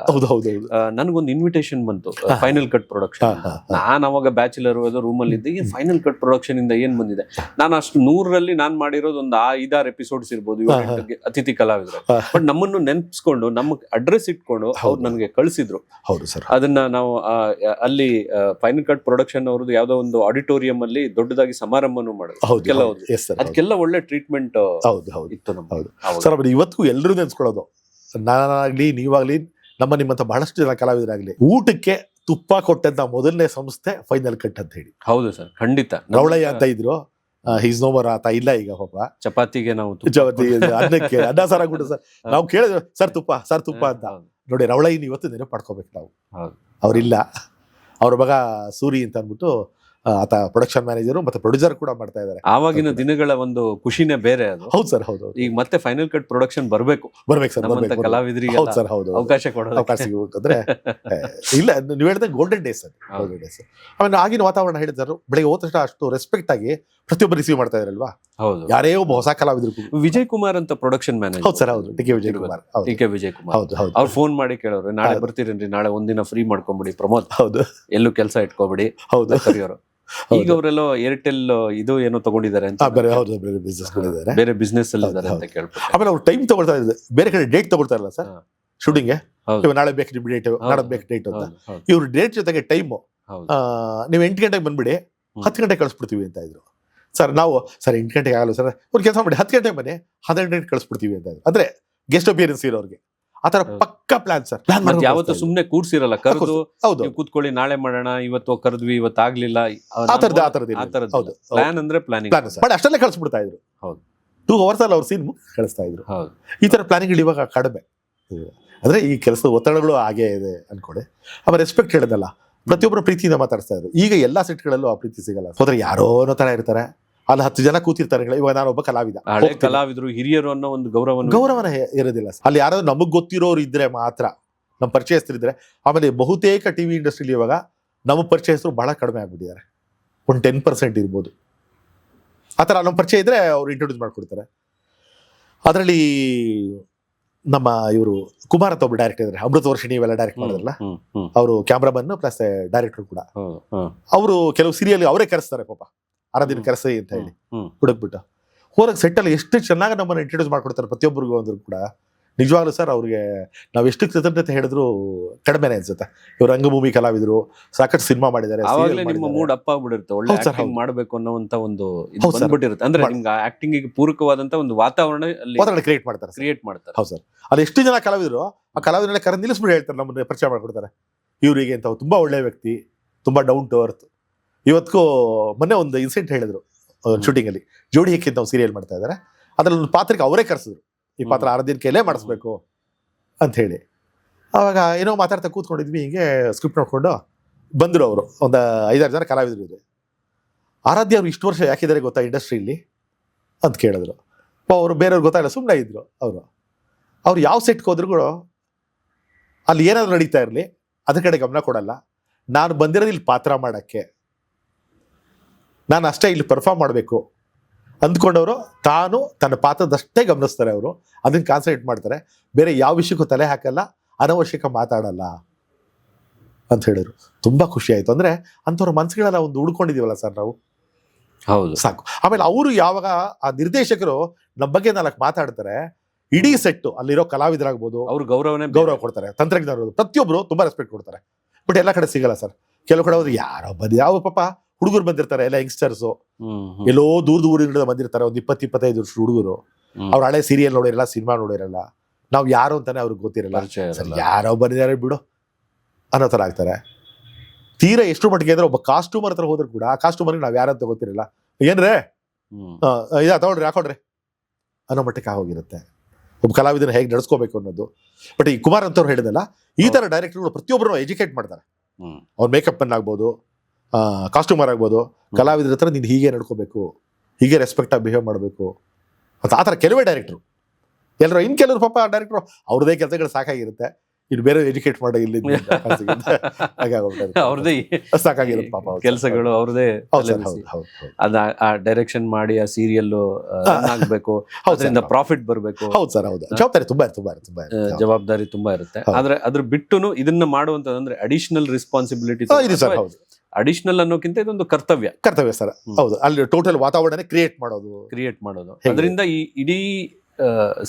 ನನ್ಗೊಂದು ಇನ್ವಿಟೇಷನ್ ಬಂತು ಫೈನಲ್ ಕಟ್ ಪ್ರೊಡಕ್ಷನ್. ನಾನ್ ಅವಾಗ ಬ್ಯಾಚುಲರ್ ರೂಮ್ ಅಲ್ಲಿ ಇದ್ದೆ, ಫೈನಲ್ ಕಟ್ ಪ್ರೊಡಕ್ಷನ್ ಇಂದ ಏನ್ ಬಂದಿದೆ. ನಾನು ಅಷ್ಟು 100ರಲ್ಲಿ ನಾನ್ ಮಾಡಿರೋದು ಒಂದು 5-6 ಎಪಿಸೋಡ್ಸ್ ಇರ್ಬೋದು ಅತಿಥಿ ಕಲಾವಿದರು. ಬಟ್ ನಮ್ಮನ್ನು ನೆನ್ಪಿಸ್ಕೊಂಡು ನಮಗ್ ಅಡ್ರೆಸ್ ಇಟ್ಕೊಂಡು ಅವ್ರು ನನ್ಗೆ ಕಳ್ಸಿದ್ರು. ಹೌದು ಸರ್. ಅದನ್ನ ನಾವು ಅಲ್ಲಿ ಫೈನಲ್ ಕಟ್ ಪ್ರೊಡಕ್ಷನ್ ಅವ್ರದ್ದು ಯಾವ್ದೋ ಒಂದು ಆಡಿಟೋರಿಯಂ ಅಲ್ಲಿ ದೊಡ್ಡದಾಗಿ ಸಮಾರಂಭನೂ ಮಾಡಿದ್ರು. ಅದಕ್ಕೆಲ್ಲ ಒಳ್ಳೆ ಟ್ರೀಟ್ಮೆಂಟ್ ಇತ್ತು ಸರ್. ಇವತ್ತಿಗೂ ಎಲ್ಲರೂ ನೆನ್ಸ್ಕೊಳ್ಳೋದು, ನಾನಾಗ್ಲಿ ನೀವಾಗ್ಲಿ ನಿಮ್ಮಂತ ಬಹಳಷ್ಟು ಜನ ಕಲಾವಿದರಾಗ್ಲಿ, ಊಟಕ್ಕೆ ತುಪ್ಪ ಕೊಟ್ಟಂತ ಮೊದಲನೇ ಸಂಸ್ಥೆ ಫೈನಲ್ ಕಟ್ ಅಂತ ಹೇಳಿ. ಹೌದು ಸರ್, ಖಂಡಿತ. ರವಳಯ್ಯ ಅಂತ ಇದ್ರು, ಈಸ್ ನೋ ಮೋರ್ ಆತ ಇಲ್ಲ ಈಗ ಪಾಪ. ಚಪಾತಿಗೆ ನಾವು ಅನ್ನಕ್ಕೆ ಅನ್ನ ಸಾರ ಕೂಡ ಸರ್ ನಾವು ಕೇಳಿದ್ವಿ, ಸರ್ ತುಪ್ಪ ಅಂತ. ನೋಡಿ ರವಳಯ್ಯನ ಇವತ್ತು ನೆನಪು ಮಾಡ್ಕೋಬೇಕು ನಾವು. ಅವ್ರಿಲ್ಲ, ಅವ್ರ ಮಗ ಸೂರಿ ಅಂತ ಅಂದ್ಬಿಟ್ಟು ಆತ ಪ್ರೊಡಕ್ಷನ್ ಮ್ಯಾನೇಜರ್ ಮತ್ತೆ ಪ್ರೊಡ್ಯೂಸರ್ ಕೂಡ ಮಾಡ್ತಾ ಇದ್ದಾರೆ. ಆವಾಗಿನ ದಿನಗಳ ಒಂದು ಖುಷಿನೇ ಬೇರೆ ಅದು. ಹೌದು ಸರ್, ಹೌದು. ಈಗ ಮತ್ತೆ ಫೈನಲ್ ಕಟ್ ಪ್ರೊಡಕ್ಷನ್ ಬರ್ಬೇಕು ಸರ್, ಕಲಾವಿದರಿಗೆ. ಹೌದು ಸರ್, ಹೌದು. ಅವಕಾಶ ಸಿಗಬೇಕಂದ್ರೆ ಇಲ್ಲ, ನೀವು ಹೇಳಿದ್ರೆ ಗೋಲ್ಡನ್ ಡೇಸ್ ಅದು, ಗೋಲ್ಡನ್ ಡೇಸ್. ಆಮೇಲೆ ಆಗಿನ ವಾತಾವರಣ ಹೇಳಿದ್ರು, ಬೆಳಗ್ಗೆ ಹೋದ ತಕ್ಷಣ ಅಷ್ಟು ರೆಸ್ಪೆಕ್ಟ್ ಆಗಿ ಪ್ರತಿಯೊಬ್ಬರು ರಿಸೀವ್ ಮಾಡ್ತಾ ಇದ್ರಲ್ವಾ. ಹೌದು. ಯಾರೇ ಒಬ್ಬ ಹೊಸ ಕಲಾವಿದ್ರು. ವಿಜಯ್ ಕುಮಾರ್ ಅಂತ ಪ್ರೊಡಕ್ಷನ್ ಮ್ಯಾನೇಜರ್. ಹೌದು ಸರ್, ಹೌದು. T K Vijay Kumar. ಹೌದು. ಅವ್ರು ಫೋನ್ ಮಾಡಿ ಕೇಳೋರು, ನಾಳೆ ಬರ್ತೀರೇನ್ರಿ, ನಾಳೆ ಒಂದಿನ ಫ್ರೀ ಮಾಡ್ಕೊಂಬಿಡಿ ಪ್ರಮೋದ್. ಹೌದು. ಎಲ್ಲೂ ಕೆಲಸ ಇಟ್ಕೋಬಿಡಿ. ಹೌದು. ಕರಿಯೋರು. ಈಗ ಅವರೆಲ್ಲ ಏರ್ಟೆಲ್ ಇದು ಏನೋ ತಗೊಂಡಿದ್ದಾರೆ ಅಂತ, ಬೇರೆ ಬಿಸ್ನೆಸ್ ಅಲ್ಲಿ ಇದ್ದಾರೆ ಅಂತ ಕೇಳ್ಬೋದು. ಆಮೇಲೆ ಅವ್ರು ಟೈಮ್ ತಗೊಳ್ತಾ ಇದ್ದಾರೆ, ಬೇರೆ ಕಡೆ ಡೇಟ್ ತಗೊಳ್ತಾರಲ್ಲ ಸರ್ ಶೂಟಿಂಗ್. ನಾಳೆ ಬೇಕು ನಿಮ್ ಡೇಟ್, ನಾಳೆ ಬೇಕು ಡೇಟ್ ಅಂತ. ಇವ್ರ ಡೇಟ್ ಜೊತೆಗೆ ಟೈಮು, ನೀವು 8 ಗಂಟೆಗೆ ಬಂದ್ಬಿಡಿ, 10 ಗಂಟೆಗೆ ಕಳಿಸ್ಬಿಡ್ತೀವಿ ಅಂತ ಇದ್ರು. ಸರ್ ನಾವು 8 ಗಂಟೆಗೆ ಆಗಲ್ಲ ಸರ್, ಒಂದು ಕೆಲಸ ಮಾಡಿ 10 ಗಂಟೆಗೆ ಬನ್ನಿ, 12 ಗಂಟೆಗೆ ಕಳಿಸ್ಬಿಡ್ತೀವಿ ಅಂತ ಇದ್ರು. ಅಂದ್ರೆ ಗೆಸ್ಟ್ ಅಪಿಯರೆನ್ಸ್ ಇರೋರಿಗೆ ಆತರ ಪಕ್ಕ ಪ್ಲಾನ್ ಸರ್. ಯಾವತ್ತು ಸುಮ್ನೆ ಕೂರ್ಸಿರಲ್ಲ, ಕರೆದು ಕೂತ್ಕೊಳ್ಳಿ ನಾಳೆ ಮಾಡೋಣ, ಇವತ್ತು ಕರೆದ್ವಿ ಇವತ್ತು ಆಗ್ಲಿಲ್ಲ, ಪ್ಲಾನ್ ಅಂದ್ರೆ ಪ್ಲಾನಿಂಗ್. ಅಷ್ಟಲ್ಲೇ ಕಳಿಸ್ಬಿಡ್ತಾ ಇದ್ರು. 2 hours ಅಲ್ಲಿ ಅವ್ರ ಸೀನ್ ಕಳಿಸ್ತಾ ಇದ್ರು. ಈ ತರ ಪ್ಲಾನಿಂಗ್ ಇವಾಗ ಕಡಿಮೆ. ಅಂದ್ರೆ ಈ ಕೆಲಸದ ಒತ್ತಡಗಳು ಹಾಗೆ ಇದೆ ಅನ್ಕೊಳ್ಳಿ. ಆಮೇಲೆ ರೆಸ್ಪೆಕ್ಟ್ ಹೇಳೋದಲ್ಲ, ಪ್ರತಿಯೊಬ್ಬರು ಪ್ರೀತಿಯಿಂದ ಮಾತಾಡ್ತಾ ಇದ್ರು. ಈಗ ಎಲ್ಲಾ ಸೆಟ್ಗಳಲ್ಲೂ ಆ ಪ್ರೀತಿ ಸಿಗಲ್ಲ. ಹೋದ್ರೆ ಯಾರೋ ಅನ್ನೋ ತರ ಇರ್ತಾರೆ, ಅಲ್ಲಿ 10 ಜನ ಕೂತಿರ್ತಾರೆ. ಇವಾಗ ನಾನು ಒಬ್ಬ ಕಲಾವಿದ, ಕಲಾವಿದರು ಹಿರಿಯರು ಅನ್ನೋ ಒಂದು ಗೌರವನ ಇರೋದಿಲ್ಲ. ಅಲ್ಲಿ ಯಾರಾದ್ರೂ ನಮಗ್ ಗೊತ್ತಿರೋರು ಇದ್ರೆ ಮಾತ್ರ, ನಮ್ಮ ಪರಿಚಯಸ್ಥರಿದ್ರೆ. ಆಮೇಲೆ ಬಹುತೇಕ ಟಿವಿ ಇಂಡಸ್ಟ್ರಿಲಿ ಇವಾಗ ನಮ್ಮ ಪರಿಚಯಸ್ಥರು ಬಹಳ ಕಡಿಮೆ ಆಗ್ಬಿಟ್ಟಿದ್ದಾರೆ. ಒಂದು 10% ಇರ್ಬೋದು. ಆತರ ನಮ್ಮ ಪರಿಚಯ ಇದ್ರೆ ಅವ್ರು ಇಂಟ್ರೊಡ್ಯೂಸ್ ಮಾಡ್ಕೊಡ್ತಾರೆ. ಅದರಲ್ಲಿ ನಮ್ಮ ಇವರು ಕುಮಾರ್ ಅಂತ ಒಬ್ರು ಡೈರೆಕ್ಟರ್ ಇದ್ದಾರೆ, ಅಮೃತ ವರ್ಷಿಣಿ ಇವೆಲ್ಲ ಡೈರೆಕ್ಟ್ ಮಾಡಿದ್ರಲ್ಲ, ಅವರು ಕ್ಯಾಮ್ರಾಮನ್ ಪ್ಲಸ್ ಡೈರೆಕ್ಟರ್ ಕೂಡ. ಅವರು ಕೆಲವು ಸೀರಿಯಲ್ ಅವರೇ ಕರೆಸ್ತಾರೆ ಪಾಪ, ಆರಾಧಿನ ಕರೆಸಿ ಅಂತ ಹೇಳಿ ಹುಡುಕ್ಬಿಟ್ಟು. ಹೋದಾಗ ಸೆಟ್ಟಲ್ಲಿ ಎಷ್ಟು ಚೆನ್ನಾಗಿ ನಮ್ಮನ್ನು ಇಂಟ್ರೊಡ್ಯೂಸ್ ಮಾಡ್ಕೊಡ್ತಾರೆ ಪ್ರತಿಯೊಬ್ಬರಿಗೂ ಅಂದ್ರು ಕೂಡ. ನಿಜವಾಗ್ಲೂ ಸರ್ ಅವ್ರಿಗೆ ನಾವು ಎಷ್ಟು ಕೃತಜ್ಞತೆ ಹೇಳಿದ್ರು ಕಡಿಮೆನೆ ಅನ್ಸುತ್ತೆ. ಇವರು ರಂಗಭೂಮಿ ಕಲಾವಿದರು, ಸಾಕಷ್ಟು ಸಿನಿಮಾ ಮಾಡಿದ್ದಾರೆ. ನಿಮ್ಮ ಮೂಡ್ ಅಪ್ ಆಗ್ಬಿಡಿರುತ್ತೆ, ಒಳ್ಳೆ ಆಕ್ಟಿಂಗ್ ಮಾಡಬೇಕು ಅನ್ನೋಂತ ಒಂದು ಬಂದ್ಬಿಟ್ಟಿರುತ್ತೆ. ಅಂದ್ರೆ ನಿಮ್ಗೆ ಆಕ್ಟಿಂಗ್ ಪೂರಕವಾದಂತ ಒಂದು ವಾತಾವರಣ ಕ್ರಿಯೇಟ್ ಮಾಡ್ತಾರೆ. ಹೌದು ಸರ್. ಅದು ಎಷ್ಟು ಜನ ಕಲಾವಿದರು ಆ ಕಲಾವಿದರನ್ನ ಕರೆದು ನಿಲ್ಲಿಸ್ಬಿಟ್ಟು ಹೇಳ್ತಾರೆ, ನಮ್ಮನ್ನ ಪರಿಚಯ ಮಾಡ್ಕೊಡ್ತಾರೆ. ಇವರಿಗೆ ಅಂತ ತುಂಬಾ ಒಳ್ಳೆ ವ್ಯಕ್ತಿ, ತುಂಬಾ ಡೌನ್ ಟು ಅರ್ತ್. ಇವತ್ತಿಗೂ ಮೊನ್ನೆ ಒಂದು ಇನ್ಸಿಡೆಂಟ್ ಹೇಳಿದ್ರು ಶೂಟಿಂಗ್ ಅಲ್ಲಿ, ಜೋಡಿ ಹೇಗೆ ನಾವು ಸೀರಿಯಲ್ ಮಾಡ್ತಾ ಇದ್ದಾರೆ, ಅದ್ರಲ್ಲಿ ಒಂದು ಪಾತ್ರಕ್ಕೆ ಅವರೇ ಕರೆಸಿದ್ರು, ಈ ಪಾತ್ರ ಆರಾಧ್ಯನ ಕೈಲೇ ಮಾಡಿಸ್ಬೇಕು ಅಂತ ಹೇಳಿ. ಆವಾಗ ಏನೋ ಮಾತಾಡ್ತಾ ಕೂತ್ಕೊಂಡಿದ್ವಿ, ಹಿಂಗೆ ಸ್ಕ್ರಿಪ್ಟ್ ನೋಡ್ಕೊಂಡು ಬಂದರು ಅವರು. ಒಂದು 5-6 ಜನ ಕಲಾವಿದರು ಇದ್ರು. ಆರಾಧ್ಯ ಅವ್ರು ಇಷ್ಟು ವರ್ಷ ಯಾಕಿದ್ದಾರೆ ಗೊತ್ತಾ ಇಂಡಸ್ಟ್ರಿಯಲ್ಲಿ ಅಂತ ಕೇಳಿದ್ರು. ಅವರು ಬೇರೆಯವ್ರು ಗೊತ್ತಾಗಿಲ್ಲ, ಸುಮ್ಮನೆ ಇದ್ರು ಅವರು. ಅವ್ರು ಯಾವ ಸೆಟ್ಗೆ ಹೋದ್ರು ಕೂಡ ಅಲ್ಲಿ ಏನಾದ್ರು ನಡೀತಾ ಇರಲಿ ಅದ್ರ ಕಡೆ ಗಮನ ಕೊಡಲ್ಲ. ನಾನು ಬಂದಿರೋದು ಇಲ್ಲಿ ಪಾತ್ರ ಮಾಡೋಕ್ಕೆ, ನಾನು ಅಷ್ಟೇ ಇಲ್ಲಿ ಪರ್ಫಾರ್ಮ್ ಮಾಡಬೇಕು ಅಂದ್ಕೊಂಡವರು ತಾನು ತನ್ನ ಪಾತ್ರದಷ್ಟೇ ಗಮನಿಸ್ತಾರೆ. ಅವರು ಅದನ್ನ ಕಾನ್ಸಂಟ್ರೇಟ್ ಮಾಡ್ತಾರೆ, ಬೇರೆ ಯಾವ ವಿಷಯಕ್ಕೂ ತಲೆ ಹಾಕಲ್ಲ, ಅನವಶ್ಯಕ ಮಾತಾಡಲ್ಲ ಅಂತ ಹೇಳಿದ್ರು. ತುಂಬಾ ಖುಷಿ ಆಯ್ತು. ಅಂದ್ರೆ ಅಂಥವ್ರ ಮನಸ್ಸುಗಳೆಲ್ಲ ಒಂದು ಹುಡ್ಕೊಂಡಿದೀವಲ್ಲ ಸರ್ ನಾವು. ಹೌದು, ಸಾಕು. ಆಮೇಲೆ ಅವರು ಯಾವಾಗ ಆ ನಿರ್ದೇಶಕರು ನಮ್ಮ ಬಗ್ಗೆ 4 ಮಾತಾಡ್ತಾರೆ, ಇಡೀ ಸೆಟ್ಟು ಅಲ್ಲಿರೋ ಕಲಾವಿದರಾಗ್ಬೋದು ಅವ್ರು ಗೌರವ ಕೊಡ್ತಾರೆ. ತಂತ್ರಜ್ಞರು ಪ್ರತಿಯೊಬ್ರು ತುಂಬಾ ರೆಸ್ಪೆಕ್ಟ್ ಕೊಡ್ತಾರೆ. ಬಟ್ ಎಲ್ಲ ಕಡೆ ಸಿಗಲ್ಲ ಸರ್. ಕೆಲವು ಕಡೆ ಅವ್ರು ಯಾರೋ ಯಾವ ಪಾಪ ಹುಡುಗರು ಬಂದಿರ್ತಾರೆ, ಎಲ್ಲ ಯಂಗ್ಸ್ಟರ್ಸು, ಎಲ್ಲೋ ದೂರದಿಂದ ಬಂದಿರ್ತಾರೆ, ಒಂದು 20-25 ವರ್ಷ ಹುಡುಗರು. ಅವ್ರ ಹಳೆ ಸೀರಿಯಲ್ ನೋಡಿರಲ್ಲ, ಸಿನಿಮಾ ನೋಡಿರಲ್ಲ, ನಾವು ಯಾರು ಅಂತಾನೆ ಅವ್ರಿಗೆ ಗೊತ್ತಿರಲ್ಲ. ಯಾರೋ ಬಂದಿದ್ದಾರೆ ಬಿಡು ಅನ್ನೋ ತರ ಆಗ್ತಾರೆ. ತೀರಾ ಎಷ್ಟು ಮಟ್ಟಿಗೆ ಅಂದ್ರೆ ಒಬ್ಬ ಕಾಸ್ಟ್ಯೂಮರ್ ಹತ್ರ ಹೋದ್ರು ಕೂಡ ಆ ಕಾಸ್ಟ್ಯೂಮರ್ಗೆ ನಾವ್ ಯಾರಂತ ಗೊತ್ತಿರಲ್ಲ. ಏನ್ರೇ ತಗೊಳ್ರಿ, ಹಾಕೊಳ್ರಿ ಅನ್ನೋ ಮಟ್ಟಕ್ಕೆ ಆಗೋಗಿರುತ್ತೆ. ಒಬ್ಬ ಕಲಾವಿದನ ಹೇಗೆ ನಡೆಸ್ಕೋಬೇಕು ಅನ್ನೋದು. ಬಟ್ ಈ ಕುಮಾರ್ ಅಂತವ್ರು ಹೇಳಿದಲ್ಲ, ಈ ತರ ಡೈರೆಕ್ಟರ್ಗಳು ಪ್ರತಿಯೊಬ್ಬರು ಎಜುಕೇಟ್ ಮಾಡ್ತಾರೆ. ಅವ್ರ ಮೇಕಪ್ ಮನ್ ಆಗ್ಬೋದು, ಕಾಸ್ಟ್ಯೂಮರ್ ಆಗ್ಬೋದು, ಕಲಾವಿದರ ಹತ್ರ ನೀನು ಹೀಗೆ ನಡ್ಕೋಬೇಕು, ಹೀಗೆ ರೆಸ್ಪೆಕ್ಟ್ ಆಗಿ ಬಿಹೇವ್ ಮಾಡಬೇಕು ಅಂತ. ಆ ಥರ ಕೆಲವೇ ಡೈರೆಕ್ಟ್ರು. ಇನ್ನು ಕೆಲವರು ಪಾಪ ಡೈರೆಕ್ಟ್ರು ಅವ್ರದೇ ಕೆಲಸಗಳು ಸಾಕಾಗಿರುತ್ತೆ, ಇನ್ನು ಬೇರೆ ಎಜುಕೇಟ್ ಮಾಡೋ ಇಲ್ಲಿ ಅವ್ರದೇ ಸಾಕಾಗಿರುತ್ತೆ ಪಾಪ ಕೆಲಸಗಳು, ಅವ್ರದೇ ಆ ಡೈರೆಕ್ಷನ್ ಮಾಡಿ ಆ ಸೀರಿಯಲ್ ಆಗ್ಬೇಕು, ಅದರಿಂದ ಪ್ರಾಫಿಟ್ ಬರ್ಬೇಕು. ಹೌದು ಸರ್, ಹೌದು, ಜವಾಬ್ದಾರಿ ತುಂಬಾ ಜವಾಬ್ದಾರಿ ತುಂಬಾ ಇರುತ್ತೆ. ಆದ್ರೆ ಅದ್ರ ಬಿಟ್ಟುನು ಇದನ್ನ ಮಾಡುವಂತಂದ್ರೆ ಅಡಿಷನಲ್ ರೆಸ್ಪಾನ್ಸಿಬಿಲಿಟಿ ಇದೆ ಸರ್. ಹೌದು, ಅಡಿಷನಲ್ ಅನ್ನೋಕ್ಕಿಂತ ಇದೊಂದು ಕರ್ತವ್ಯ ಸರ್. ಹೌದು, ಅಲ್ಲಿ ಟೋಟಲ್ ವಾತಾವರಣ ಕ್ರಿಯೇಟ್ ಮಾಡೋದು. ಅದರಿಂದ ಈ ಇಡೀ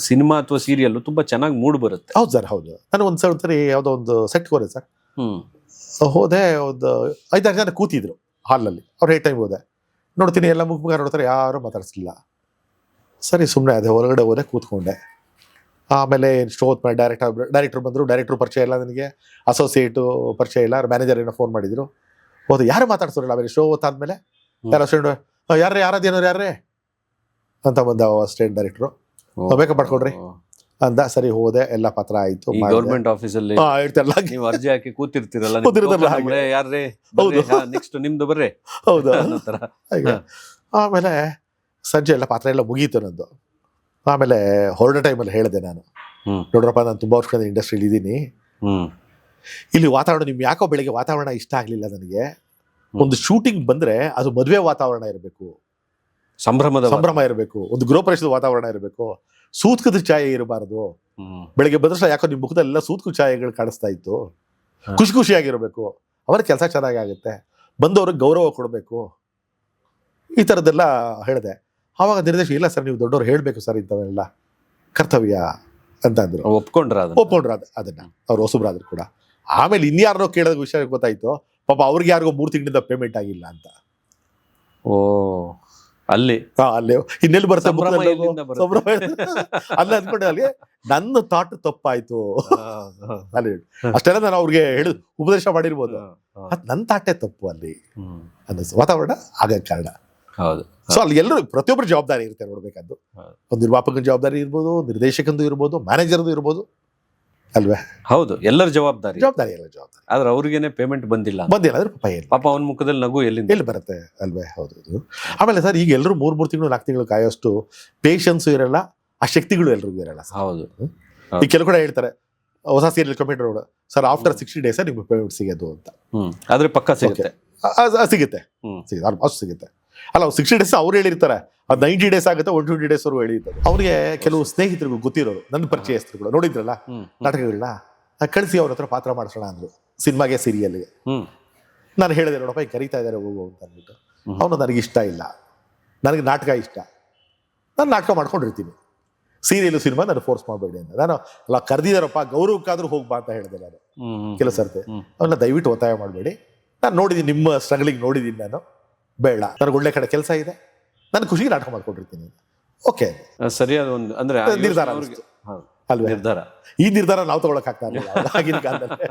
ಸಿನಿಮಾ ಅಥವಾ ಸೀರಿಯಲ್ ತುಂಬಾ ಚೆನ್ನಾಗಿ ಮೂಡ್ ಬರುತ್ತೆ. ಹೌದು ಸರ್, ಹೌದು. ನಾನು ಒಂದ್ಸರಿ ಯಾವುದೋ ಒಂದು ಸೆಟ್ ಹೋದೆ ಸರ್. ಹೋದೆ, ಒಂದು 5-6 ಜನ ಕೂತಿದ್ರು ಹಾಲ್ನಲ್ಲಿ. ಅವ್ರು ಹೇ ಟೈಮ್ ಹೋದೆ, ನೋಡ್ತೀನಿ ಎಲ್ಲ ಮುಖ ನೋಡ್ತಾರೆ, ಯಾರು ಮಾತಾಡಿಸ್ಲಿಲ್ಲ. ಸರಿ ಸುಮ್ಮನೆ ಅದೇ ಹೊರಗಡೆ ಹೋದೆ, ಕೂತ್ಕೊಂಡೆ. ಆಮೇಲೆ ಶೋ ಡೈರೆಕ್ಟರ್ ಬಂದರು. ಡೈರೆಕ್ಟ್ರು ಪರಿಚಯ ಇಲ್ಲ ನನಗೆ, ಅಸೋಸಿಯೇಟು ಪರಿಚಯ ಇಲ್ಲ, ಮ್ಯಾನೇಜರ್ ಏನೋ ಫೋನ್ ಮಾಡಿದ್ರು. ಹೋದೆ, ಯಾರು ಮಾತಾಡ್ಸೋರಲ್ಲ. ಆಮೇಲೆ ಶೋ ಹೊತ್ತಾದ್ಮೇಲೆ ಯಾರು ಅಸ್ಟೆಂಟ್, ಯಾರೇ ಅಂತ ಬಂದ ಅಸಿಸ್ಟೆಂಟ್ ಡೈರೆಕ್ಟ್ರು. ಬೇಕಪ್ ಮಾಡ್ಕೊಡ್ರಿ ಅಂದ. ಸರಿ ಹೋದೆ, ಎಲ್ಲ ಪತ್ರ ಆಯ್ತು. ಗೌರ್ಮೆಂಟ್ ಆಫೀಸಲ್ಲಿ ನೀವು ಅರ್ಜಿ ಹಾಕಿ ಕೂತಿರ್ತೀರಲ್ಲ, ಯಾರೇ ನೆಕ್ಸ್ಟ್ ನಿಮ್ದು ಬರ್ರೆ. ಹೌದು, ಆಮೇಲೆ ಸಂಜೆ ಎಲ್ಲ ಪಾತ್ರ ಎಲ್ಲ ಮುಗೀತು ನಂದು. ಆಮೇಲೆ ಹೊರಡೋ ಟೈಮಲ್ಲಿ ಹೇಳಿದೆ ನಾನು, ನೋಡ್ರಪ್ಪ, ನಾನು ತುಂಬಾ ವರ್ಷದಿಂದ ಇಂಡಸ್ಟ್ರಿಯಲ್ಲಿ ಇದ್ದೀನಿ, ಇಲ್ಲಿ ವಾತಾವರಣ ನಿಮ್ಗೆ ಯಾಕೋ ಬೆಳಿಗ್ಗೆ ವಾತಾವರಣ ಇಷ್ಟ ಆಗ್ಲಿಲ್ಲ ನನಗೆ. ಒಂದು ಶೂಟಿಂಗ್ ಬಂದ್ರೆ ಅದು ಮದುವೆ ವಾತಾವರಣ ಇರಬೇಕು, ಸಂಭ್ರಮ ಇರಬೇಕು, ಒಂದು ಗೃಹ ಪ್ರವೇಶದ ವಾತಾವರಣ ಇರಬೇಕು, ಸೂತ್ಕದ ಛಾಯೆ ಇರಬಾರದು. ಬೆಳಿಗ್ಗೆ ಬಂದ್ರೆ ಯಾಕೋ ನಿಮ್ ಮುಖದಲ್ಲೆಲ್ಲ ಸೂತ್ಕು ಛಾಯೆಗಳು ಕಾಣಿಸ್ತಾ ಇತ್ತು. ಖುಷಿಯಾಗಿರ್ಬೇಕು, ಅವರ ಕೆಲಸ ಚೆನ್ನಾಗಾಗುತ್ತೆ, ಬಂದವ್ರಿಗೆ ಗೌರವ ಕೊಡಬೇಕು, ಈ ಥರದ್ದೆಲ್ಲ ಹೇಳಿದೆ. ಆವಾಗ ನಿರ್ದೇಶಕ, ಇಲ್ಲ ಸರ್, ನೀವು ದೊಡ್ಡವ್ರು ಹೇಳ್ಬೇಕು ಸರ್, ಇಂಥವೆಲ್ಲ ಕರ್ತವ್ಯ ಅಂತ ಅಂದ್ರು. ಒಪ್ಕೊಂಡ್ರ ಅದನ್ನ ಅವ್ರು ಹೊಸಬ್ರಾದ್ರು ಕೂಡ. ಆಮೇಲೆ ಇನ್ಯಾರೋ ಕೇಳೋದ ವಿಷಯ ಗೊತ್ತಾಯ್ತು, ಪಾಪ ಅವ್ರಿಗೆ ಯಾರಿಗೋ 3 ತಿಂಗಳಿಂದ ಪೇಮೆಂಟ್ ಆಗಿಲ್ಲ ಅಂತ. ಅಲ್ಲಿ ಇನ್ನೆಲ್ಲಿ ಬರುತ್ತೆ ಅಲ್ಲ ಅಂದ್ಕೊಂಡೆ. ಅಲ್ಲಿ ನನ್ನ ಥಾಟ್ ತಪ್ಪಾಯ್ತು ಅಲ್ಲಿ. ಅಷ್ಟೆಲ್ಲ ನಾನು ಅವ್ರಿಗೆ ಉಪದೇಶ ಮಾಡಿರ್ಬೋದು, ಅದ್ ನನ್ನ ಥಾಟೇ ತಪ್ಪು ಅಲ್ಲಿ ಅನ್ನಿಸ್ತು. ವಾತಾವರಣ ಆಗ ಕಾರಣ. ಸೊ ಅಲ್ಲಿ ಎಲ್ಲರೂ ಪ್ರತಿಯೊಬ್ಬರು ಜವಾಬ್ದಾರಿ ಇರುತ್ತೆ ನೋಡ್ಬೇಕಾದ್ದು. ಒಂದು ನಿರ್ಮಾಪಕನ ಜವಾಬ್ದಾರಿ ಇರ್ಬೋದು, ನಿರ್ದೇಶಕಂದು ಇರ್ಬೋದು, ಮ್ಯಾನೇಜರ್ದು ಇರ್ಬೋದು, ಅಲ್ವೇ? ಹೌದು, ಎಲ್ಲರ ಜವಾಬ್ದಾರಿ. ಎಲ್ಲ ಜವಾಬ್ದಾರಿ. ಆದ್ರೆ ಅವ್ರಿಗೇನೆ ಪೇಮೆಂಟ್ ಬಂದಿಲ್ಲ ಅಂದ್ರೆ ಪಾಪ ಅವನ ಮುಖದಲ್ಲಿ ನಗು ಎಲ್ಲಿ ಬರುತ್ತೆ, ಅಲ್ವೇ? ಹೌದು. ಆಮೇಲೆ ಸರ್, ಈಗ ಎಲ್ಲರೂ 3 ತಿಂಗಳು 4 ತಿಂಗಳು ಕಾಯೋಷ್ಟು ಪೇಷನ್ಸ್ ಇರಲ್ಲ, ಆ ಶಕ್ತಿಗಳು ಎಲ್ರಿಗೂ ಇರಲ್ಲ. ಹೌದು. ಈ ಕೆಲವು ಕಡೆ ಹೇಳ್ತಾರೆ, ಹೊಸ ಸೀರಿಯಲ್ ಕಮೆಂಟ್ ನೋಡು ಸರ್, ಆಫ್ಟರ್ 60 ಡೇಸ್ ನಿಮ್ಗೆ ಪೇಮೆಂಟ್ ಸಿಗೋದು ಅಂತ. ಆದ್ರೆ ಪಕ್ಕ ಸಿಗುತ್ತೆ, ಆಲ್ಮೋಸ್ಟ್ ಸಿಗುತ್ತೆ. ಅಲ್ಲ, 60 ಡೇಸ್ ಅವ್ರು ಹೇಳಿರ್ತಾರೆ, ಅದು 90 ಡೇಸ್ ಆಗುತ್ತೆ, 120 ಡೇಸ್ ಅವ್ರು ಹೇಳಿರ್ತಾರೆ. ಅವ್ರಿಗೆ ಕೆಲವು ಸ್ನೇಹಿತರು ಗೊತ್ತಿರೋರು, ನನ್ನ ಪರಿಚಯಸ್ಥರು ಕೂಡ ನೋಡಿದ್ರಲ್ಲ ನಾಟಕಗಳನ್ನ, ಕಳಿಸಿ ಅವ್ರ ಹತ್ರ ಪಾತ್ರ ಮಾಡಿಸೋಣ ಅಂದ್ರು, ಸಿನಿಮಾಗೆ ಸೀರಿಯಲ್ಗೆ. ನಾನು ಹೇಳಿದೆ, ನೋಡಪ್ಪ ಈಗ ಕರೀತಾ ಇದ್ದಾರೆ ಹೋಗು ಅಂತ ಅಂದ್ಬಿಟ್ಟು. ಅವನು ನನಗೆ ಇಷ್ಟ ಇಲ್ಲ, ನನಗೆ ನಾಟಕ ಇಷ್ಟ, ನಾನು ನಾಟಕ ಮಾಡ್ಕೊಂಡಿರ್ತೀನಿ, ಸೀರಿಯಲ್ ಸಿನಿಮಾ ನಾನು ಫೋರ್ಸ್ ಮಾಡಬೇಡಿ ಅಂತ. ನಾನು ಅಲ್ಲ, ಕರೆದಿದ್ದಾರಪ್ಪ, ಗೌರವಕ್ಕಾದ್ರೂ ಹೋಗ್ಬಾ ಅಂತ ಹೇಳಿದೆ ನಾನು ಕೆಲವು ಸರ್ತೆ. ಅವನ್ನ ದಯವಿಟ್ಟು ಒತ್ತಾಯ ಮಾಡಬೇಡಿ, ನಾನು ನೋಡಿದ್ದೀನಿ, ನಿಮ್ಮ ಸ್ಟ್ರಗಲಿಂಗ್ ನೋಡಿದ್ದೀನಿ, ನಾನು ಬೇಡ, ನನಗೆ ಒಳ್ಳೆ ಕಡೆ ಕೆಲಸ ಇದೆ, ನಾನು ಖುಷಿಗೆ ನಾಟಕ ಮಾಡ್ಕೊಂಡಿರ್ತೀನಿ. ಓಕೆ, ಸರಿಯಾದ ಒಂದು ಅಂದ್ರೆ ನಿರ್ಧಾರ ಅಲ್ವೇ? ಈ ನಿರ್ಧಾರ ನಾವು ತಗೊಳಕ್ ಆಗ್ತಾ ಇರಲಿಲ್ಲ ಆಗಿನ ಕಾಲದಲ್ಲಿ.